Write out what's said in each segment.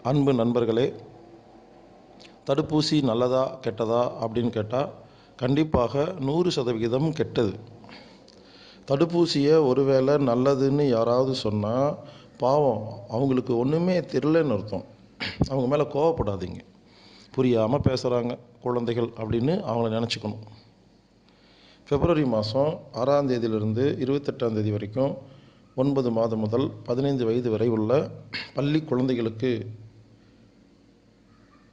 அன்பு நண்பர்களே, தடுப்பூசி நல்லதா கெட்டதா அப்படின்னு கேட்டால் கண்டிப்பாக 100% கெட்டது. தடுப்பூசியை ஒருவேளை நல்லதுன்னு யாராவது சொன்னால் பாவம், அவங்களுக்கு ஒன்றுமே தெரிலன்னு அர்த்தம். அவங்க மேலே கோவப்படாதீங்க. புரியாமல் பேசுகிறாங்க குழந்தைகள் அப்படின்னு அவங்கள நினச்சிக்கணும். பிப்ரவரி மாதம் 6ஆம் தேதியிலிருந்து 28ஆம் தேதி வரைக்கும் 9 மாதம் முதல் 15 வயது வரை உள்ள பள்ளி குழந்தைகளுக்கு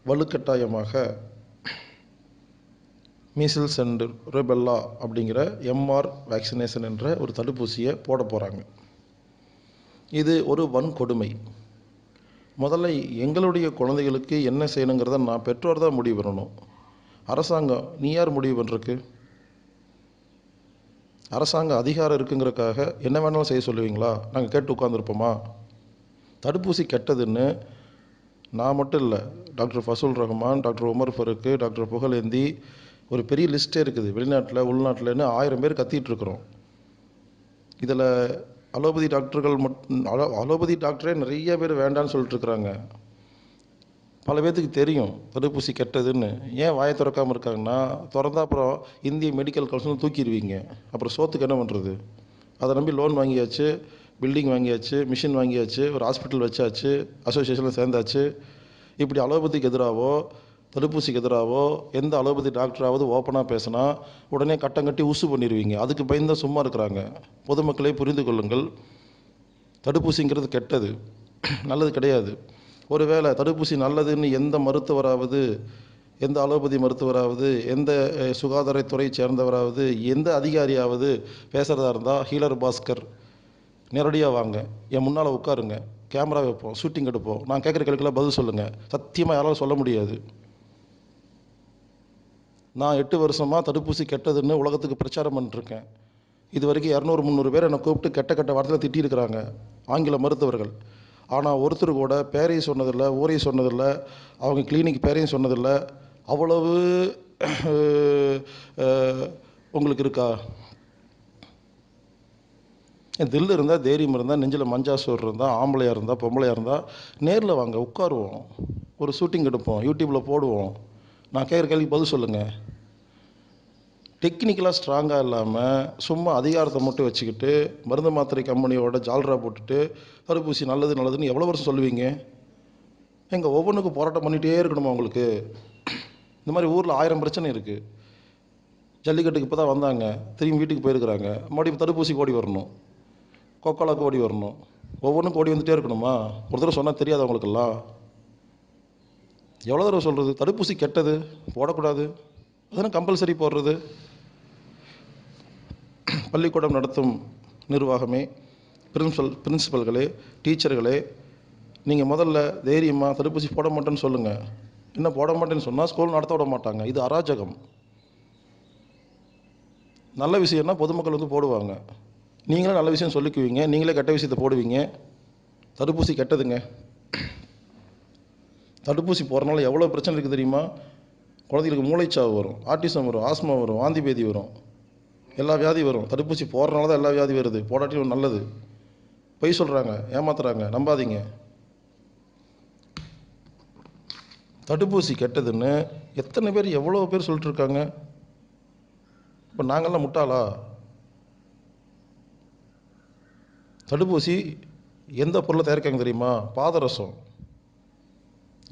வலுக்கட்டாயமாக மீசில்ஸ் அண்ட் ருபெல்லா அப்படிங்கிற எம்ஆர் வேக்சினேஷன் என்ற ஒரு தடுப்பூசியை போட போகிறாங்க. இது ஒரு வன்கொடுமை. முதல்ல எங்களுடைய குழந்தைகளுக்கு என்ன செய்யணுங்கிறத நான் பெற்றோர் தான் முடிவு பண்ணணும். அரசாங்கம் நீ யார் முடிவு பண்ணுறக்கு? அரசாங்க அதிகாரம் இருக்குங்கிறக்காக என்ன வேணாலும் செய்ய சொல்லுவீங்களா? நாங்கள் கேட்டு உட்காந்துருப்போமா? தடுப்பூசி கெட்டதுன்னு நான் மட்டும் இல்லை, doctor Fazul Rahman, doctor Umar Farook, doctor Pugazhendhi, ஒரு பெரிய லிஸ்ட்டே இருக்குது. வெளிநாட்டில் உள்நாட்டில்னு 1000 பேர் கத்திகிட்ருக்குறோம். இதில் அலோபதி டாக்டர்கள் அலோபதி டாக்டரே நிறைய பேர் வேண்டான்னு சொல்லிட்டுருக்குறாங்க. பல பேர்த்துக்கு தெரியும் தடுப்பூசி கெட்டதுன்னு. ஏன் வாயை திறக்காமல் இருக்காங்கன்னா, திறந்தா அப்புறம் இந்திய மெடிக்கல் கவுன்சில் தூக்கிடுவீங்க. அப்புறம் சோத்துக்கு என்ன பண்ணுறது? அதை நம்பி லோன் வாங்கியாச்சு, பில்டிங் வாங்கியாச்சு, மிஷின் வாங்கியாச்சு, ஒரு ஹாஸ்பிட்டல் வச்சாச்சு, அசோசியேஷனில் சேர்ந்தாச்சு. இப்படி அலோபதிக்கு எதிராகவோ தடுப்பூசிக்கு எதிராகவோ எந்த அலோபதி டாக்டராவது ஓப்பனாக பேசினா உடனே கட்டம் கட்டி உசு பண்ணிடுவீங்க. அதுக்கு பயந்து சும்மா இருக்கிறாங்க. பொதுமக்களே புரிந்து கொள்ளுங்கள், தடுப்பூசிங்கிறது கெட்டது, நல்லது கிடையாது. ஒருவேளை தடுப்பூசி நல்லதுன்னு எந்த மருத்துவராவது, எந்த அலோபதி மருத்துவராவது, எந்த சுகாதாரத்துறை சேர்ந்தவராவது, எந்த அதிகாரியாவது பேசுகிறதா இருந்தால் ஹீலர் பாஸ்கர் நேரடியாக வாங்க, என் முன்னால் உட்காருங்க, கேமரா வைப்போம், ஷூட்டிங் எடுப்போம், நான் கேட்குற கேள்விக்கெல்லாம் பதில் சொல்லுங்கள். சத்தியமாக யாராலும் சொல்ல முடியாது. நான் 8 வருஷமாக தடுப்பூசி கெட்டதுன்னு உலகத்துக்கு பிரச்சாரம் பண்ணிட்டுருக்கேன். இது வரைக்கும் 200-300 பேர் என்னை கூப்பிட்டு கெட்ட கெட்ட வார்த்தையில் திட்டியிருக்கிறாங்க, ஆங்கில மருத்துவர்கள். ஆனால் ஒருத்தர் கூட பேரையும் சொன்னதில்லை, ஊரையும் சொன்னதில்லை, அவங்க கிளினிக் பேரையும் சொன்னதில்லை. அவ்வளவு உங்களுக்கு இருக்கா? தில் இருந்தால், தைரியம் இருந்தால், நெஞ்சில் மஞ்சாசோர் இருந்தால், ஆம்பளையாக இருந்தால், பொம்பளையாக இருந்தால் நேரில் வாங்க, உட்காருவோம், ஒரு ஷூட்டிங் எடுப்போம், யூடியூப்பில் போடுவோம். நான் கேட்குற கேள்விக்கு பதில் சொல்லுங்கள். டெக்னிக்கலாக ஸ்ட்ராங்காக இல்லாமல் சும்மா அதிகாரத்தை மட்டும் வச்சுக்கிட்டு மருந்து மாத்திரை கம்பெனியோட ஜால்ரா போட்டுட்டு தடுப்பூசி நல்லது நல்லதுன்னு எவ்வளோ வருஷம் சொல்லுவீங்க? எங்கள் ஒவ்வொன்றுக்கும் போராட்டம் பண்ணிகிட்டே இருக்கணுமா உங்களுக்கு? இந்த மாதிரி ஊரில் 1000 பிரச்சனை இருக்குது. ஜல்லிக்கட்டுக்கு இப்போ தான் வந்தாங்க, திரும்பி வீட்டுக்கு போயிருக்கிறாங்க. மறுபடியும் தடுப்பூசிக்கு ஓடி வரணும், கொக்கோலாக்கு ஓடி வரணும், ஒவ்வொன்றுக்கும் ஓடி வந்துகிட்டே இருக்கணுமா? ஒரு தடவை சொன்னால் தெரியாது அவங்களுக்கெல்லாம்? எவ்வளோ தடவை சொல்கிறது? தடுப்பூசி கெட்டது, போடக்கூடாது, அதனால் கம்பல்சரி போடுறது. பள்ளிக்கூடம் நடத்தும் நிர்வாகமே, பிரின்சிபல்களே, டீச்சர்களே, நீங்கள் முதல்ல தைரியமாக தடுப்பூசி போட மாட்டேன்னு சொல்லுங்கள். என்ன போட மாட்டேன்னு சொன்னால் ஸ்கூல் நடத்த விட மாட்டாங்க. இது அராஜகம். நல்ல விஷயம்னா பொதுமக்கள் வந்து போடுவாங்க. நீங்களே நல்ல விஷயம் சொல்லிக்குவீங்க, நீங்களே கெட்ட விஷயத்தை போடுவீங்க. தடுப்பூசி கெட்டதுங்க. தடுப்பூசி போடுறதுனால எவ்வளோ பிரச்சனை இருக்குது தெரியுமா? குழந்தைகளுக்கு மூளைச்சாவு வரும், ஆட்டிசம் வரும், ஆஸ்மா வரும், வாந்தி பேதி வரும், எல்லா வியாதி வரும். தடுப்பூசி போடுறதுனால தான் எல்லா வியாதி வருது. போடாட்டியும் நல்லது. பொய் சொல்கிறாங்க, ஏமாத்துறாங்க, நம்பாதீங்க. தடுப்பூசி கெட்டதுன்னு எத்தனை பேர், எவ்வளோ பேர் சொல்லிட்டுருக்காங்க. இப்போ நாங்கள்லாம் முட்டாளா? தடுப்பூசி எந்த பொருளை தயாரிக்காங்க தெரியுமா? பாதரசம்,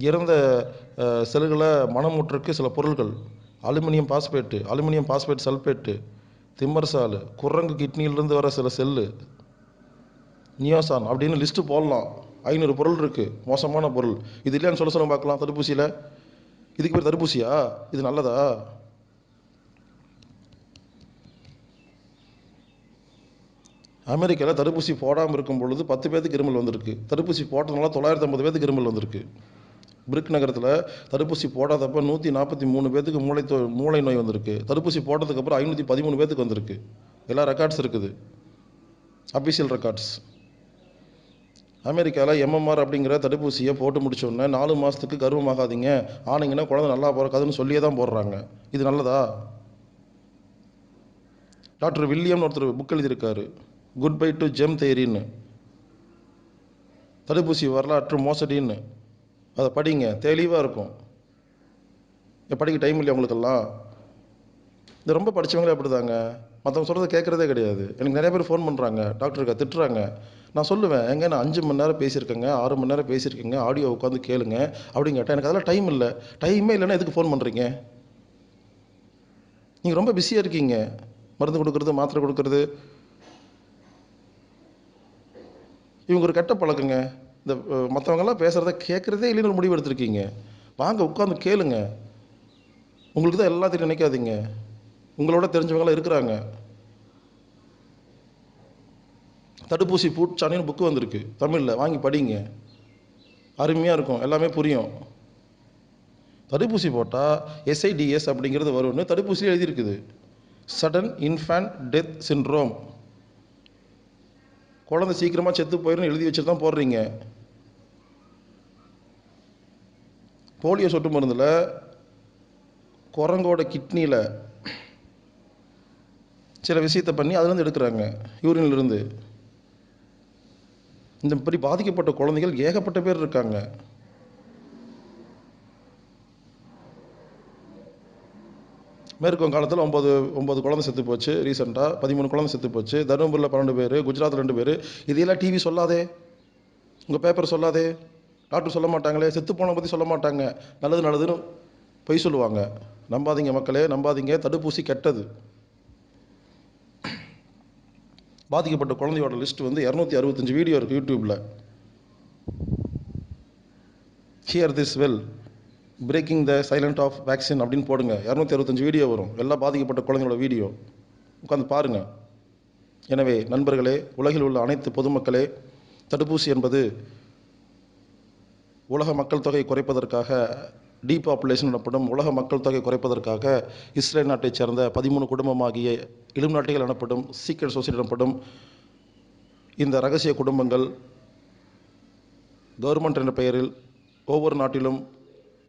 இறந்த செல்களை மனமுற்றுக்கு சில பொருட்கள், அலுமினியம் பாஸ்பேட் சல்பேட்டு, திம்மர்சால், குரங்கு கிட்னியிலிருந்து வர சில செல்லு, நியோசான் அப்படின்னு லிஸ்ட்டு போடலாம். 500 பொருள் இருக்குது, மோசமான பொருள். இது இல்லையான்னு சொல்ல பார்க்கலாம். தடுப்பூசியில் இதுக்கு பேர் தடுப்பூசியா? இது நல்லதா? அமெரிக்காவில் தடுப்பூசி போடாமல் இருக்கும் பொழுது 10 பேருக்கு இருமல் வந்திருக்கு. தடுப்பூசி போட்டதுனால 950 பேருக்கு இருமல் வந்திருக்கு. பிரிக் நகரத்தில் தடுப்பூசி போடாதப்போ 143 பேத்துக்கு மூளை நோய் வந்திருக்கு. தடுப்பூசி போட்டதுக்கப்புறம் 513 பேத்துக்கு வந்திருக்கு. எல்லா ரெக்கார்ட்ஸ் இருக்குது, அஃபிஷியல் ரெக்கார்ட்ஸ். அமெரிக்காவில் எம்எம்ஆர் அப்படிங்கிற தடுப்பூசியை போட்டு முடிச்சோடனே 4 மாதத்துக்கு கர்ப்பமாகாதீங்க, ஆனீங்கன்னா குழந்தை நல்லா பிறக்காதுன்னு சொல்லியே தான் போடுறாங்க. இது நல்லதா? டாக்டர் வில்லியம்னு ஒருத்தர் புக் எழுதியிருக்காரு, குட் பை டு ஜெம் தேரின்னு, தடுப்பூசி வரலாற்று மோசடின்னு. அதை படிங்க, தெளிவாக இருக்கும். படிக்க டைம் இல்லையா உங்களுக்கெல்லாம்? இது ரொம்ப படித்தவங்களே அப்படி தாங்க, மற்றவங்க சொல்கிறத கேட்குறதே கிடையாது. எனக்கு நிறைய பேர் ஃபோன் பண்ணுறாங்க, டாக்டருக்கு திட்டுறாங்க. நான் சொல்லுவேன், ஏங்க நான் 5 மணி நேரம் பேசியிருக்கேங்க, 6 மணி நேரம் பேசியிருக்கேங்க, ஆடியோ உட்காந்து கேளுங்க அப்படின்னு கேட்டால், எனக்கு அதெல்லாம் டைம் இல்லை. டைமே இல்லைன்னா எதுக்கு ஃபோன் பண்ணுறீங்க? நீங்கள் ரொம்ப பிஸியாக இருக்கீங்க, மருந்து கொடுக்குறது, மாத்திரை கொடுக்குறது. இவங்க ஒரு கெட்ட பழக்கங்க. இந்த மற்றவங்கெல்லாம் பேசுகிறத கேட்குறதே இல்லைன்னு ஒரு முடிவு எடுத்திருக்கீங்க. வாங்க உட்காந்து கேளுங்க. உங்களுக்கு தான் எல்லாத்தையும் நினைக்காதீங்க, உங்களோட தெரிஞ்சவங்களாம் இருக்கிறாங்க. தடுப்பூசி பூச்சானின்னு புக்கு வந்திருக்கு தமிழில், வாங்கி படிங்க, அருமையாக இருக்கும், எல்லாமே புரியும். தடுப்பூசி போட்டால் எஸ்ஐடிஎஸ் அப்படிங்கிறது வரும்னு தடுப்பூசி எழுதியிருக்குது. சடன் இன்ஃபேன்ட் டெத் சிண்ட்ரோம், குழந்தை சீக்கிரமாக செத்து போயிடும் எழுதி வச்சு தான் போடுறீங்க. போலியோ சொட்டு மருந்தில் குரங்கோட கிட்னியில் சில விஷயத்தை பண்ணி அதுலேருந்து எடுக்கிறாங்க, யூரின்லேருந்து. இந்த மாதிரி பாதிக்கப்பட்ட குழந்தைகள் ஏகப்பட்ட பேர் இருக்காங்க. மேற்கும் காலத்தில் 9 குழந்தை செத்து போச்சு, ரீசெண்டாக 13 குழந்தை செத்து போச்சு, தருமபுரியில் 12 பேர், குஜராத்தில் 2 பேர். இதையெல்லாம் டிவி சொல்லாதே, உங்கள் பேப்பர் சொல்லாதே, டாக்டர் சொல்ல மாட்டாங்களே, செத்து போன பற்றி சொல்ல மாட்டாங்க, நல்லது நல்லதுன்னு பொய் சொல்லுவாங்க. நம்பாதீங்க மக்களே, நம்பாதீங்க. தடுப்பூசி கெட்டது. பாதிக்கப்பட்ட குழந்தையோட லிஸ்ட் வந்து 265 வீடியோ இருக்குது யூடியூப்பில். Hear this well, breaking the silent of vaccine அப்படின்னு போடுங்க, 265 வீடியோ வரும், எல்லா பாதிக்கப்பட்ட குழந்தைங்களோட வீடியோ, உட்காந்து பாருங்கள். எனவே நண்பர்களே, உலகில் உள்ள அனைத்து பொதுமக்களே, தடுப்பூசி என்பது உலக மக்கள் தொகை குறைப்பதற்காக, டீபாப்புலேஷன் எனப்படும் உலக மக்கள் தொகை குறைப்பதற்காக இஸ்ரேல் நாட்டைச் சேர்ந்த 13 குடும்பமாகிய இலும் நாட்டுகள் எனப்படும் சீக்ரெட் சொசைட்டி எனப்படும் இந்த ரகசிய குடும்பங்கள் கவர்மெண்ட் என்ற பெயரில் ஒவ்வொரு நாட்டிலும்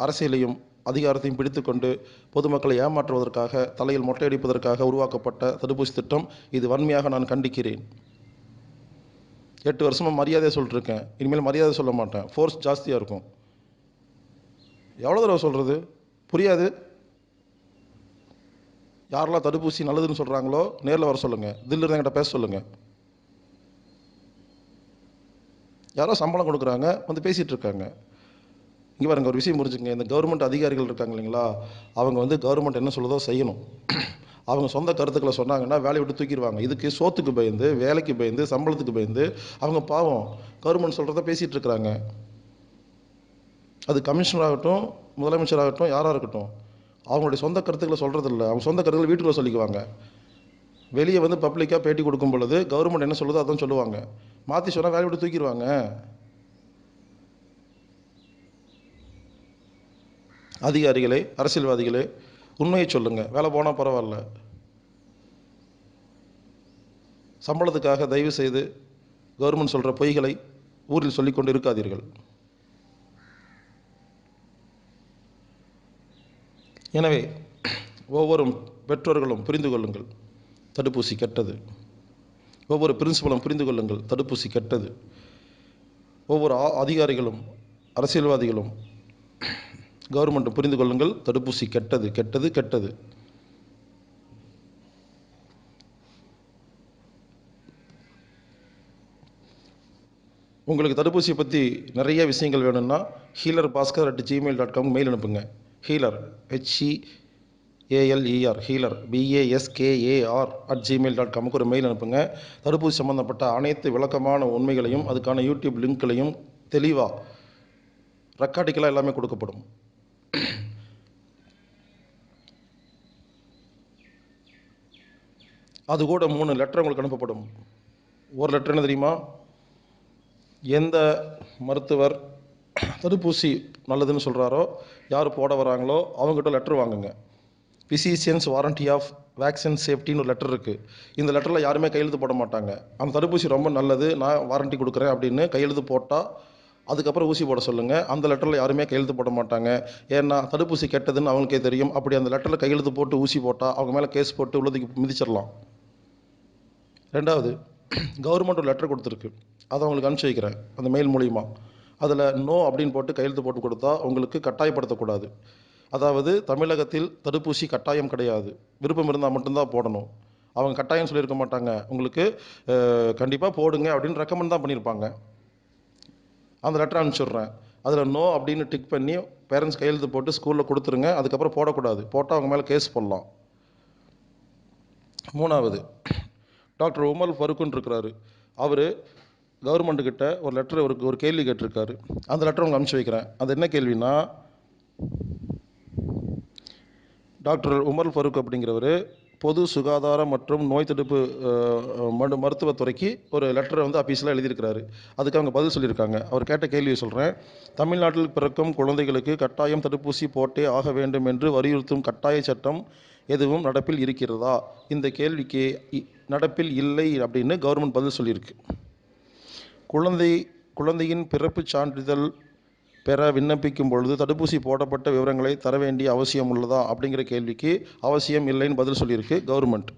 அரசியலையும் அதிகாரத்தையும் பிடித்துக்கொண்டு பொதுமக்களை ஏமாற்றுவதற்காக, தலையில் மொட்டையடிப்பதற்காக உருவாக்கப்பட்ட தடுப்பூசி திட்டம். இது வன்மையாக நான் கண்டிக்கிறேன். 8 வருஷமாக மரியாதையாக சொல்லிட்டுருக்கேன், இனிமேல் மரியாதை சொல்ல மாட்டேன், ஃபோர்ஸ் ஜாஸ்தியாக இருக்கும். எவ்வளோ தடவை சொல்கிறது, புரியாது. யாரெல்லாம் தடுப்பூசி நல்லதுன்னு சொல்கிறாங்களோ நேரில் வர சொல்லுங்கள், தில்லு என்கிட்ட பேச சொல்லுங்கள். யாரோ சம்பளம் கொடுக்குறாங்க, வந்து பேசிகிட்டு இருக்காங்க. இங்கே பாருங்க, ஒரு விஷயம் புரிஞ்சுங்க, இந்த கவர்மெண்ட் அதிகாரிகள் இருக்காங்க இல்லைங்களா, அவங்க வந்து கவர்மெண்ட் என்ன சொல்லுதோ செய்யணும். அவங்க சொந்த கருத்துக்களை சொன்னாங்கன்னா வேலையை விட்டு தூக்கிடுவாங்க. இதுக்கு சோத்துக்கு பயந்து, வேலைக்கு பயந்து, சம்பளத்துக்கு பயந்து அவங்க பாவம் கவர்மெண்ட் சொல்கிறத பேசிகிட்டு இருக்கிறாங்க. அது கமிஷனர் ஆகட்டும், முதலமைச்சர் ஆகட்டும், யாராக இருக்கட்டும், அவங்களுடைய சொந்த கருத்துக்களை சொல்கிறதில்ல. அவங்க சொந்த கருத்துக்களை வீட்டுக்குள்ளே சொல்லிக்குவாங்க. வெளியே வந்து பப்ளிக்காக பேட்டி கொடுக்கும் பொழுது கவர்மெண்ட் என்ன சொல்லுதோ அதான் சொல்லுவாங்க. மாற்றி சொன்னால் வேலையை விட்டு தூக்கிடுவாங்க. அதிகாரிகளே, அரசியல்வாதிகளே, உண்மையை சொல்லுங்கள், வேலை போனால் பரவாயில்ல. சம்பளத்துக்காக தயவு செய்து கவர்மெண்ட் சொல்கிற பொய்களை ஊரில் சொல்லிக்கொண்டு இருக்காதீர்கள். எனவே ஒவ்வொரு பெற்றோர்களும் புரிந்து கொள்ளுங்கள், தடுப்பூசி கெட்டது. ஒவ்வொரு பிரின்சிபலும் புரிந்து கொள்ளுங்கள், தடுப்பூசி கெட்டது. ஒவ்வொரு அதிகாரிகளும், அரசியல்வாதிகளும், கவர்மெண்ட்டும் புரிந்து கொள்ளுங்கள், தடுப்பூசி கெட்டது, கெட்டது, கெட்டது. உங்களுக்கு தடுப்பூசியை பற்றி நிறைய விஷயங்கள் வேணும்னா healerbaskar@gmail.com மெயில் அனுப்புங்க. ஹீலர், HEALER, ஹீலர், BASKAR ஒரு மெயில் அனுப்புங்க. தடுப்பூசி சம்பந்தப்பட்ட அனைத்து விளக்கமான உண்மைகளையும் அதுக்கான யூடியூப் லிங்க்களையும் தெளிவாக ரெக்கார்டிக்கலாக எல்லாமே கொடுக்கப்படும். அது கூட 3 லெட்டர் உங்களுக்கு அனுப்பப்படும். ஒரு லெட்டர் என்ன தெரியுமா? எந்த மருத்துவர் தடுப்பூசி நல்லதுன்னு சொல்கிறாரோ, யார் போட வராங்களோ அவங்ககிட்ட லெட்டர் வாங்குங்க. ஃபிசிஷியன்ஸ் வாரண்டி ஆஃப் வேக்சின் சேஃப்டின்னு ஒரு லெட்டர் இருக்குது. இந்த லெட்டரில் யாருமே கையெழுத்து போட மாட்டாங்க. அந்த தடுப்பூசி ரொம்ப நல்லது, நான் வாரண்டி கொடுக்குறேன் அப்படின்னு கையெழுத்து போட்டால் அதுக்கப்புறம் ஊசி போட சொல்லுங்கள். அந்த லெட்டரில் யாருமே கையெழுத்து போட மாட்டாங்க. ஏன்னா தடுப்பூசி கெட்டதுன்னு அவங்களுக்கே தெரியும். அப்படி அந்த லெட்டரில் கையெழுத்து போட்டு ஊசி போட்டால் அவங்க மேலே கேஸ் போட்டு உள்ளதுக்கு மிதிச்சிடலாம். 2வது, கவர்மெண்ட் ஒரு லெட்டர் கொடுத்துருக்கு, அதை அவங்களுக்கு அனுப்பிச்சி வைக்கிறேன் அந்த மெயில் மூலிமா. அதில் நோ அப்படின்னு போட்டு கையெழுத்து போட்டு கொடுத்தா உங்களுக்கு கட்டாயப்படுத்தக்கூடாது. அதாவது தமிழகத்தில் தடுப்பூசி கட்டாயம் கிடையாது. விருப்பம் இருந்தால் மட்டும்தான் போடணும். அவங்க கட்டாயம் சொல்லியிருக்க மாட்டாங்க. உங்களுக்கு கண்டிப்பாக போடுங்க அப்படின்னு ரெக்கமெண்ட் தான் பண்ணியிருப்பாங்க. அந்த லெட்டர் அனுப்பிச்சுட்றேன். அதில் நோ அப்படின்னு டிக் பண்ணி பேரண்ட்ஸ் கையெழுத்து போட்டு ஸ்கூலில் கொடுத்துருங்க. அதுக்கப்புறம் போடக்கூடாது. போட்டால் அவங்க மேலே கேஸ் போடலாம். 3வது, டாக்டர் உமர் ஃபருக்குன்னு இருக்கிறாரு. அவர் கவர்மெண்ட்டுக்கிட்ட ஒரு லெட்டர் ஒரு கேள்வி கேட்டிருக்காரு. அந்த லெட்டர் உங்களுக்கு அனுப்பிச்சி வைக்கிறேன். அது என்ன கேள்வினா, டாக்டர் உமர் ஃபருக் அப்படிங்கிறவர் பொது சுகாதாரம் மற்றும் நோய் தடுப்பு மருத்துவத்துறைக்கு ஒரு லெட்டரை வந்து அஃபீஷியலாக எழுதியிருக்கிறாரு. அதுக்கு அவங்க பதில் சொல்லியிருக்காங்க. அவர் கேட்ட கேள்வியை சொல்கிறேன். தமிழ்நாட்டில் பிறக்கும் குழந்தைகளுக்கு கட்டாயம் தடுப்பூசி போட்டே ஆக வேண்டும் என்று வலியுறுத்தும் கட்டாய சட்டம் எதுவும் நடப்பில் இருக்கிறதா? இந்த கேள்விக்கு நடப்பில் இல்லை அப்படின்னு கவர்மெண்ட் பதில் சொல்லியிருக்கு. குழந்தையின் பிறப்புச் சான்றிதழ் பெற விண்ணப்பிக்கும் பொழுது தடுப்பூசி போடப்பட்ட விவரங்களை தர வேண்டிய அவசியம் உள்ளதா அப்படிங்கிற கேள்விக்கு அவசியம் இல்லைன்னு பதில் சொல்லியிருக்கு கவர்மெண்ட்.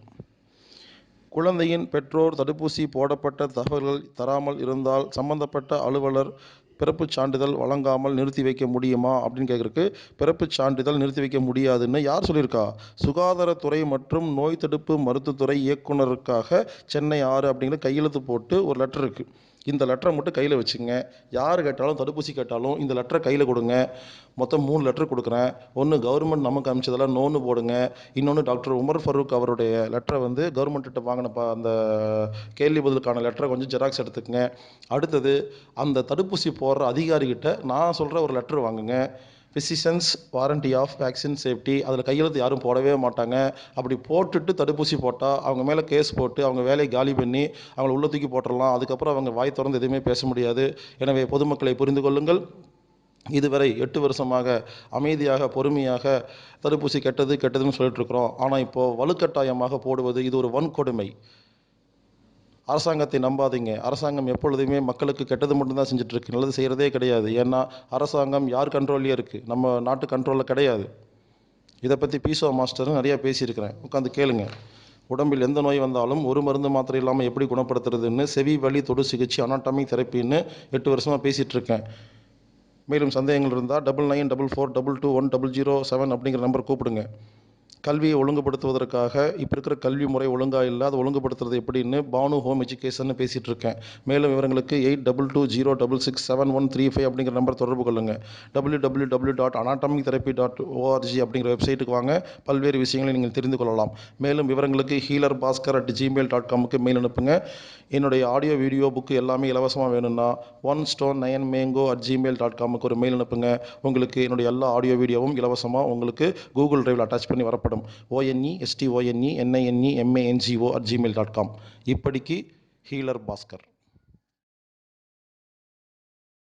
குழந்தையின் பெற்றோர் தடுப்பூசி போடப்பட்ட தகவல்கள் தராமல் இருந்தால் சம்பந்தப்பட்ட அலுவலர் பிறப்புச் சான்றிதழ் வழங்காமல் நிறுத்தி வைக்க முடியுமா அப்படின்னு கேட்குறக்கு, பிறப்புச் சான்றிதழ் நிறுத்தி வைக்க முடியாதுன்னு யார் சொல்லியிருக்கா? சுகாதாரத்துறை மற்றும் நோய் தடுப்பு மருத்துவத்துறை இயக்குனருக்காக சென்னை 6 அப்படிங்கிற கையெழுத்து போட்டு ஒரு லெட்டர் இருக்குது. இந்த லெட்டரை மட்டும் கையில் வச்சுங்க. யார் கேட்டாலும் தடுப்பூசி கேட்டாலும் இந்த லெட்டரை கையில் கொடுங்க. மொத்தம் 3 லெட்டர் கொடுக்குறேன். ஒன்று கவர்மெண்ட் நமக்கு அனுப்பிச்சதெல்லாம் நோன்னு போடுங்க. இன்னொன்று டாக்டர் உமர் ஃபருக் அவருடைய லெட்டரை வந்து கவர்மெண்ட்டிட்ட வாங்கின அந்த கேள்வி பதிலுக்கான லெட்டரை கொஞ்சம் ஜெராக்ஸ் எடுத்துக்கங்க. அடுத்தது அந்த தடுப்பூசி போடுற அதிகாரிகிட்ட நான் சொல்கிற ஒரு லெட்டர் வாங்குங்க. Physicians warranty of vaccine safety. அதில் கையெழுத்து யாரும் போடவே மாட்டாங்க. அப்படி போட்டுட்டு தடுப்பூசி போட்டால் அவங்க மேலே கேஸ் போட்டு அவங்க வேலையை காலி பண்ணி அவங்கள உள்ள தூக்கி போட்டுடலாம். அதுக்கப்புறம் அவங்க வாய் திறந்து எதுவுமே பேச முடியாது. எனவே பொதுமக்களை புரிந்து கொள்ளுங்கள். இதுவரை 8 வருஷமாக அமைதியாக பொறுமையாக தடுப்பூசி கெட்டதுன்னு சொல்லிட்டு இருக்கிறோம். ஆனால் இப்போது வலுக்கட்டாயமாக போடுவது இது ஒரு வன்கொடுமை. அரசாங்கத்தை நம்பாதீங்க. அரசாங்கம் எப்பொழுதுமே மக்களுக்கு கெட்டது மட்டும்தான் செஞ்சுட்ருக்கு, நல்லது செய்கிறதே கிடையாது. ஏன்னா அரசாங்கம் யார் கண்ட்ரோல்லையே இருக்குது, நம்ம நாட்டு கண்ட்ரோலில் கிடையாது. இதை பற்றி பீசோ மாஸ்டரும் நிறையா பேசியிருக்கிறேன், உட்காந்து கேளுங்க. உடம்பில் எந்த நோய் வந்தாலும் ஒரு மருந்து மாத்திரை இல்லாமல் எப்படி குணப்படுத்துறதுன்னு செவி வலி தொடு சிகிச்சை அனாட்டமிக் தெரப்பின்னு 8 வருஷமாக பேசிகிட்டு இருக்கேன். மேலும் சந்தேகங்கள் இருந்தால் 9944221007 அப்படிங்கிற நம்பர் கூப்பிடுங்க. கல்வியை ஒழுங்குபடுத்துவதற்காக இப்போ இருக்கிற கல்வி முறை ஒழுங்காக இல்லை, அதை ஒழுங்குபடுத்துறது எப்படின்னு பானு ஹோம் எஜுகேஷன் பேசிகிட்டு இருக்கேன். மேலும் விவரங்களுக்கு 8220667135 அப்படிங்கிற நம்பர் தொடர்பு கொள்ளுங்கள். www.anatomictherapy.org அப்படிங்கிற வெப்சைட்டுக்கு வாங்க. பல்வேறு விஷயங்களை நீங்கள் தெரிந்து கொள்ளலாம். மேலும் விவரங்களுக்கு healerbaskar@gmail.comக்கு மெயில் அனுப்புங்க. என்னுடைய ஆடியோ வீடியோ புக்கு எல்லாமே இலவசமாக வேணும்னா 1stone9mango@gmail.comக்கு ஒரு மெயில் அனுப்புங்க. உங்களுக்கு என்னுடைய எல்லா ஆடியோ வீடியோவும் இலவசமாக உங்களுக்கு கூகுள் டிரைவில் அட்டாச் பண்ணி வரப்படும். onestone.ninemango@gmail.com. இப்படிக்கு ஹீலர் பாஸ்கர்.